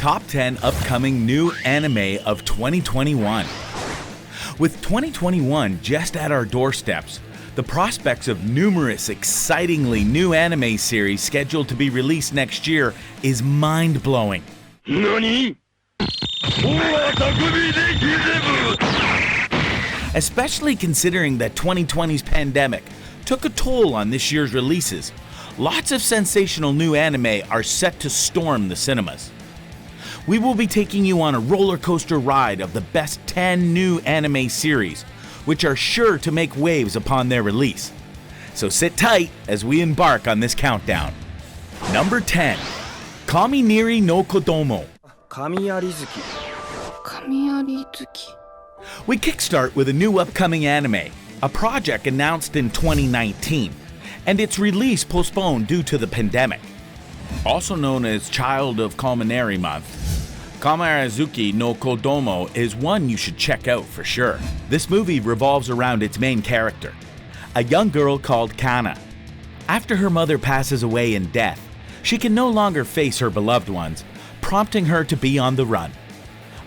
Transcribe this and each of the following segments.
top 10 upcoming new anime of 2021. With 2021 just at our doorsteps, the prospects of numerous excitingly new anime series scheduled to be released next year is mind-blowing. NANI?! Especially considering that 2020's pandemic took a toll on this year's releases, lots of sensational new anime are set to storm the cinemas. We will be taking you on a roller coaster ride of the best 10 new anime series, which are sure to make waves upon their release. So sit tight as we embark on this countdown. Number 10, Kaminari no Kodomo. We kickstart with a new upcoming anime, a project announced in 2019, and its release postponed due to the pandemic. Also known as Child of Kaminari Month, Kamarazuki no Kodomo is one you should check out for sure. This movie revolves around its main character, a young girl called Kana. After her mother passes away in death, she can no longer face her beloved ones, prompting her to be on the run.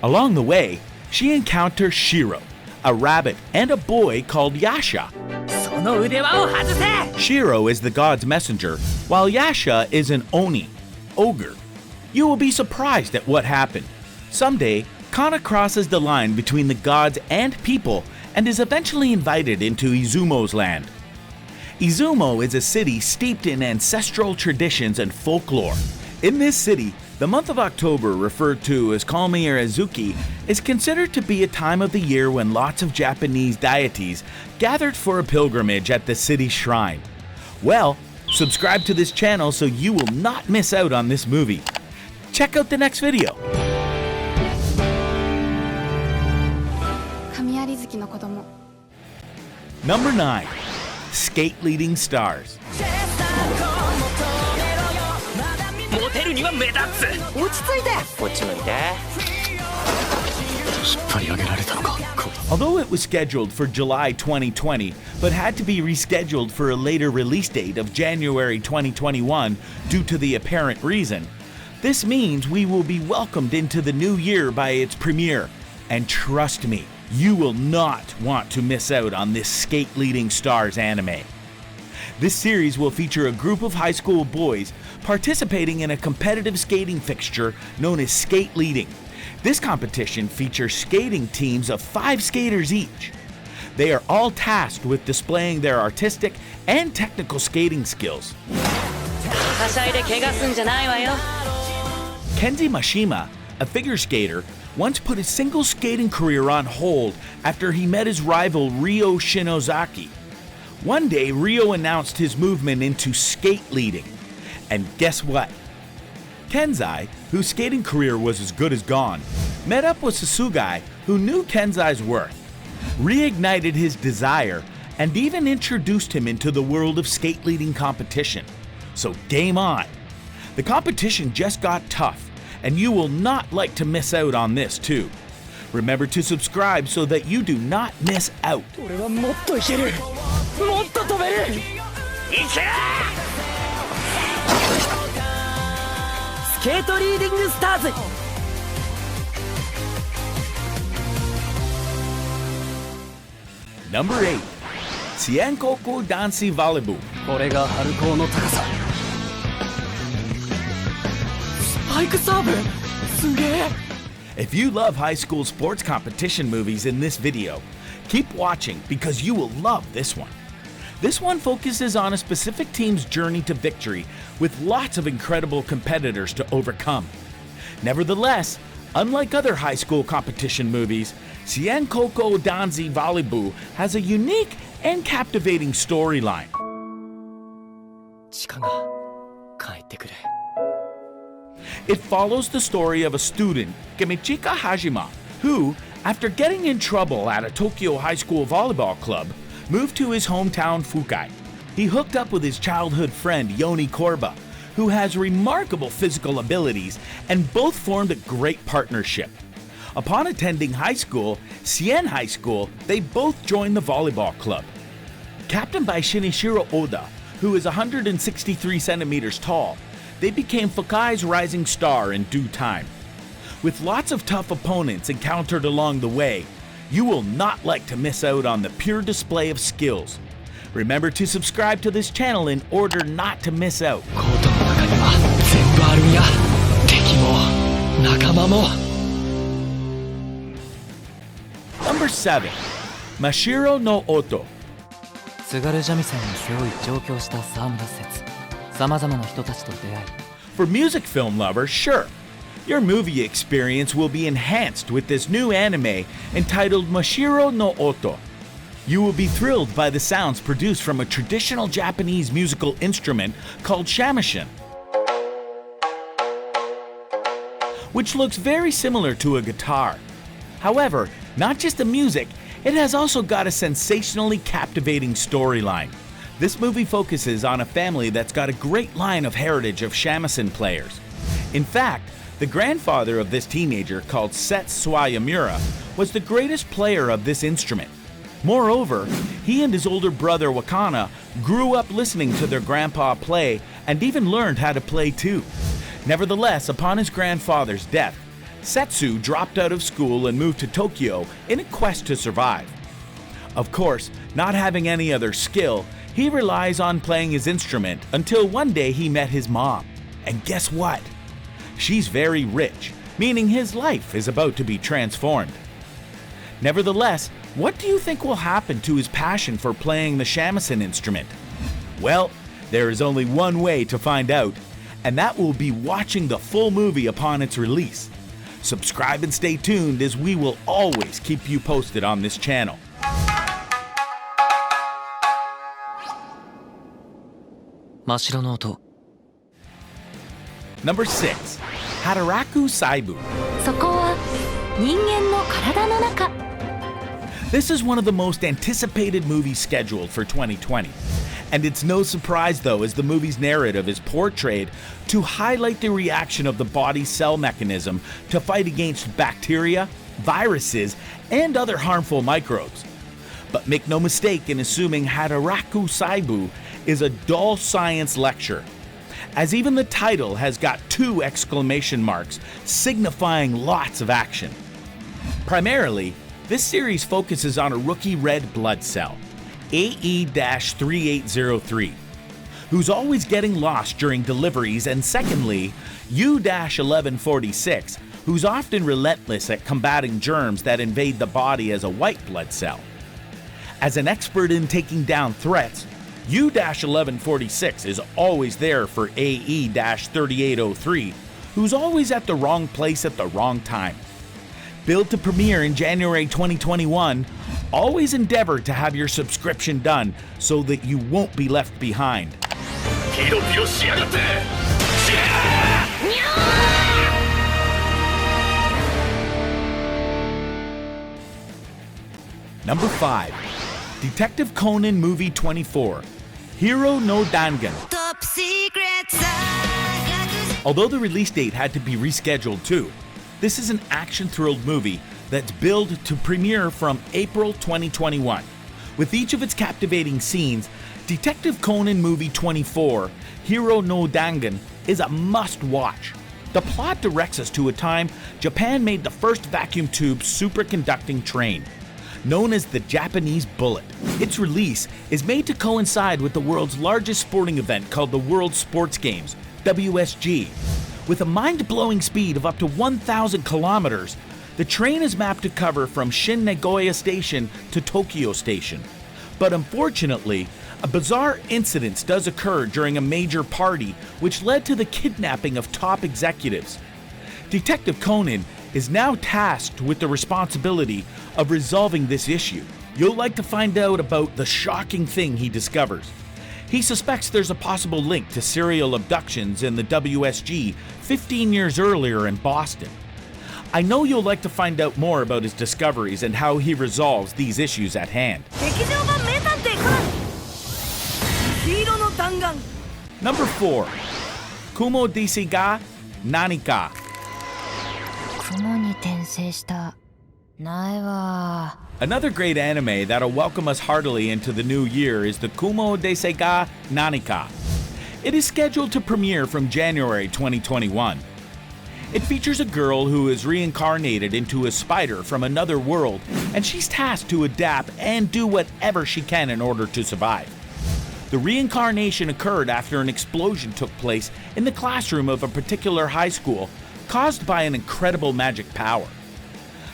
Along the way, she encounters Shiro, a rabbit, and a boy called Yasha. Shiro is the god's messenger, while Yasha is an Oni, ogre. You will be surprised at what happened. Someday, Kana crosses the line between the gods and people and is eventually invited into Izumo's land. Izumo is a city steeped in ancestral traditions and folklore. In this city, the month of October, referred to as Kamarazuki, is considered to be a time of the year when lots of Japanese deities gathered for a pilgrimage at the city's shrine. Well, subscribe to this channel so you will not miss out on this movie. Check out the next video. Number 9, Skate Leading Stars. Although it was scheduled for July 2020, but had to be rescheduled for a later release date of January 2021 due to the apparent reason, this means we will be welcomed into the new year by its premiere. And trust me, you will not want to miss out on this Skate Leading Stars anime. This series will feature a group of high school boys participating in a competitive skating fixture known as skate leading. This competition features skating teams of 5 skaters each. They are all tasked with displaying their artistic and technical skating skills. Kenji Mashima, a figure skater, once put his single skating career on hold after he met his rival Ryo Shinozaki. One day, Ryo announced his movement into skate leading. And guess what? Kenzai, whose skating career was as good as gone, met up with Sasugai, who knew Kenzai's worth, reignited his desire, and even introduced him into the world of skate leading competition. So game on! The competition just got tough, and you will not like to miss out on this too. Remember to subscribe so that you do not miss out. Number 8, Seienkoku Dansi Volleyball. If you love high school sports competition movies in this video, keep watching because you will love this one. This one focuses on a specific team's journey to victory with lots of incredible competitors to overcome. Nevertheless, unlike other high school competition movies, Seienkoku Dansi Volleyball has a unique and captivating storyline. It follows the story of a student, Kemichika Hajima, who, after getting in trouble at a Tokyo high school volleyball club, moved to his hometown Fukai. He hooked up with his childhood friend Yoni Korba, who has remarkable physical abilities, and both formed a great partnership. Upon attending high school, Sien High School, they both joined the volleyball club. Captained by Shinichiro Oda, who is 163 centimeters tall, they became Fukai's rising star in due time. With lots of tough opponents encountered along the way, you will not like to miss out on the pure display of skills. Remember to subscribe to this channel in order not to miss out. コートの中には全部あるんや。敵も仲間も。Number 7. Mashiro no Oto. 津軽三味線に背負い上京した沢村説。様々な人たちと出会い。For music film lovers, sure. Your movie experience will be enhanced with this new anime entitled Mashiro no Oto. You will be thrilled by the sounds produced from a traditional Japanese musical instrument called shamisen, which looks very similar to a guitar. However, not just the music, it has also got a sensationally captivating storyline. This movie focuses on a family that's got a great line of heritage of shamisen players. In fact, the grandfather of this teenager, called Set Swayamura, was the greatest player of this instrument. Moreover, he and his older brother Wakana grew up listening to their grandpa play and even learned how to play too. Nevertheless, upon his grandfather's death, Setsu dropped out of school and moved to Tokyo in a quest to survive. Of course, not having any other skill, he relies on playing his instrument until one day he met his mom. And guess what? She's very rich, meaning his life is about to be transformed. Nevertheless, what do you think will happen to his passion for playing the shamisen instrument? Well, there is only one way to find out, and that will be watching the full movie upon its release. Subscribe and stay tuned, as we will always keep you posted on this channel. Number 6. Hataraku Saibu. そこは人間の体の中。 This is one of the most anticipated movies scheduled for 2020. And it's no surprise, though, as the movie's narrative is portrayed to highlight the reaction of the body's cell mechanism to fight against bacteria, viruses, and other harmful microbes. But make no mistake in assuming Hataraku Saibu is a dull science lecture, as even the title has got 2 exclamation marks signifying lots of action. Primarily, this series focuses on a rookie red blood cell, AE-3803, who's always getting lost during deliveries, and secondly, U-1146, who's often relentless at combating germs that invade the body as a white blood cell. As an expert in taking down threats, U-1146 is always there for AE-3803, who's always at the wrong place at the wrong time. Billed to premiere in January 2021, always endeavor to have your subscription done so that you won't be left behind. Number 5. Detective Conan Movie 24, Hero no Dangan. Top secret. Although the release date had to be rescheduled too, this is an action-thrilled movie that's billed to premiere from April 2021. With each of its captivating scenes, Detective Conan Movie 24, Hero no Dangan, is a must-watch. The plot directs us to a time Japan made the first vacuum tube superconducting train, known as the Japanese Bullet. Its release is made to coincide with the world's largest sporting event called the World Sports Games, WSG. With a mind-blowing speed of up to 1,000 kilometers, the train is mapped to cover from Shin Nagoya Station to Tokyo Station. But unfortunately, a bizarre incident does occur during a major party which led to the kidnapping of top executives. Detective Conan is now tasked with the responsibility of resolving this issue. You'll like to find out about the shocking thing he discovers. He suspects there's a possible link to serial abductions in the WSG 15 years earlier in Boston. I know you'll like to find out more about his discoveries and how he resolves these issues at hand. Number 4. Kumo Disi ga Nani ka. 雲に転生した苗は Another great anime that'll welcome us heartily into the new year is the Kumo Desi ga Nani ka. It is scheduled to premiere from January 2021. It features a girl who is reincarnated into a spider from another world, and she's tasked to adapt and do whatever she can in order to survive. The reincarnation occurred after an explosion took place in the classroom of a particular high school, caused by an incredible magic power.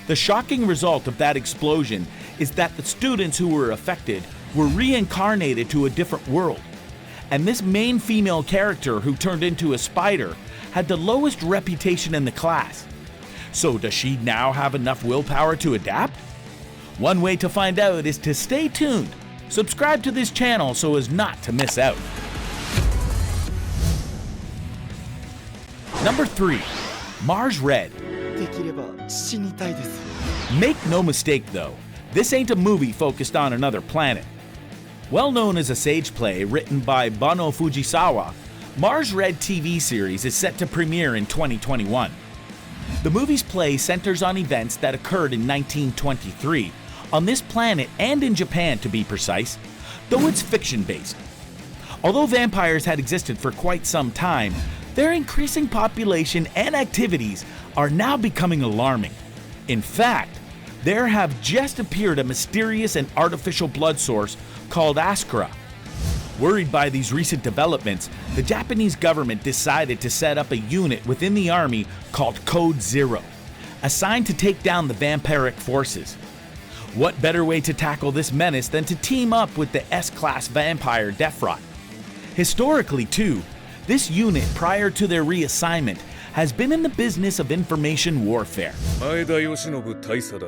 The shocking result of that explosion is that the students who were affected were reincarnated to a different world, and this main female character who turned into a spider had the lowest reputation in the class. So does she now have enough willpower to adapt? One way to find out is to stay tuned. Subscribe to this channel so as not to miss out. Number 3. Mars Red. できれば死にたいです。 Make no mistake though, this ain't a movie focused on another planet. Well known as a sage play written by Banno Fujisawa, Mars Red TV series is set to premiere in 2021. The movie's play centers on events that occurred in 1923 on this planet and in Japan to be precise, though it's fiction-based. Although vampires had existed for quite some time, their increasing population and activities are now becoming alarming. In fact, there have just appeared a mysterious and artificial blood source called Askara. Worried by these recent developments, the Japanese government decided to set up a unit within the army called Code Zero, assigned to take down the vampiric forces. What better way to tackle this menace than to team up with the S-class vampire Defrot? Historically too, this unit prior to their reassignment has been in the business of information warfare. 前田義信大佐だ。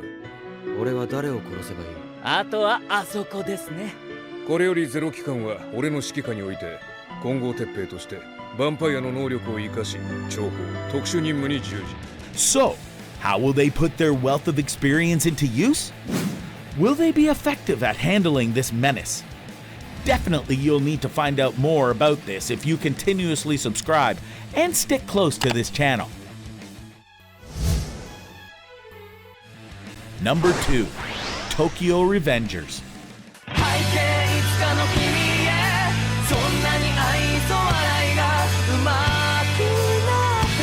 俺は誰を殺せばいい？あとはあそこですね。これよりゼロ機関は俺の指揮下において混合鉄兵としてヴァンパイアの能力を生かし諜報特殊任務に従事。 So, how will they put their wealth of experience into use? Will they be effective at handling this menace? Definitely you'll need to find out more about this if you continuously subscribe and stick close to this channel. Number 2. Tokyo Revengers. 背景いつかの君へそんなに愛想笑いがうまくなって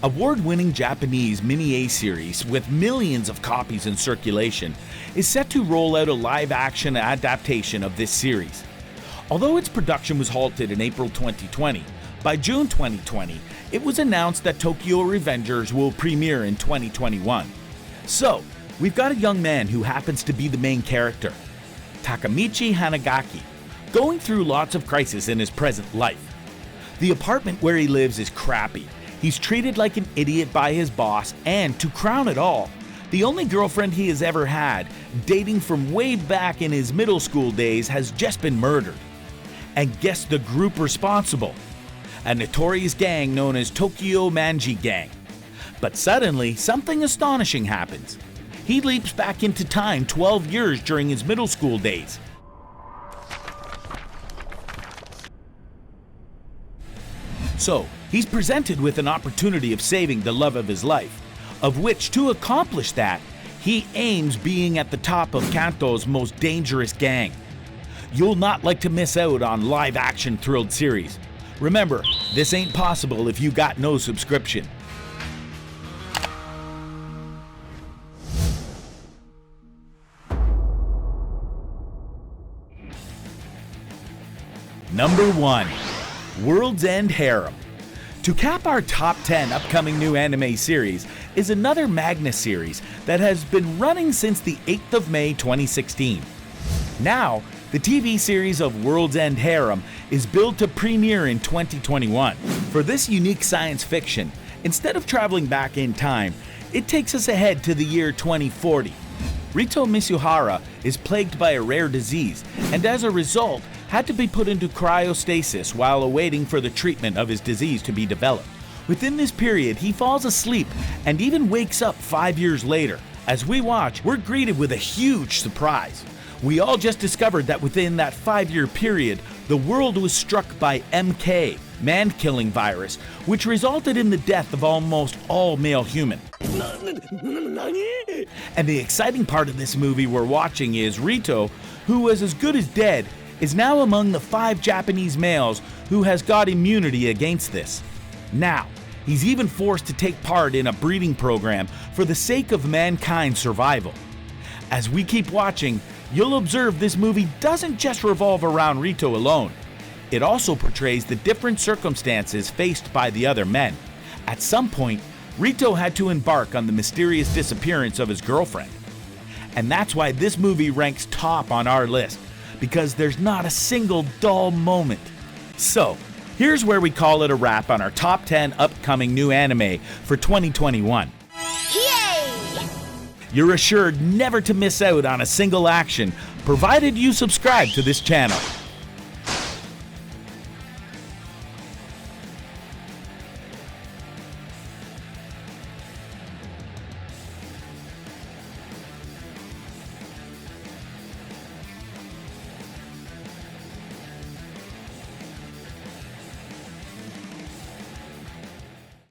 Award-winning Japanese mini-A series with millions of copies in circulation is set to roll out a live-action adaptation of this series. Although its production was halted in April 2020, by June 2020, it was announced that Tokyo Revengers will premiere in 2021. So, we've got a young man who happens to be the main character, Takamichi Hanagaki, going through lots of crises in his present life. The apartment where he lives is crappy. He's treated like an idiot by his boss, and to crown it all, the only girlfriend he has ever had, dating from way back in his middle school days, has just been murdered. And guess the group responsible? A notorious gang known as Tokyo Manji Gang. But suddenly, something astonishing happens. He leaps back into time 12 years during his middle school days. So, he's presented with an opportunity of saving the love of his life, of which to accomplish that, he aims being at the top of Kanto's most dangerous gang. You'll not like to miss out on live-action thrilled series. Remember, this ain't possible if you got no subscription. Number 1. World's End Harem. To cap our top 10 upcoming new anime series is another Magna series that has been running since the 8th of May 2016. Now, the TV series of World's End Harem is billed to premiere in 2021. For this unique science fiction, instead of traveling back in time, it takes us ahead to the year 2040. Rito Misuhara is plagued by a rare disease, and as a result, had to be put into cryostasis while awaiting for the treatment of his disease to be developed. Within this period, he falls asleep and even wakes up 5 years later. As we watch, we're greeted with a huge surprise. We all just discovered that within that 5-year period, the world was struck by MK, man-killing virus, which resulted in the death of almost all male human. And the exciting part of this movie we're watching is Rito, who was as good as dead, is now among the 5 Japanese males who has got immunity against this. Now, He's even forced to take part in a breeding program for the sake of mankind's survival. As we keep watching, you'll observe this movie doesn't just revolve around Rito alone. It also portrays the different circumstances faced by the other men. At some point, Rito had to embark on the mysterious disappearance of his girlfriend. And that's why this movie ranks top on our list, because there's not a single dull moment. So, here's where we call it a wrap on our top 10 upcoming new anime for 2021. Yay! You're assured never to miss out on a single action, provided you subscribe to this channel.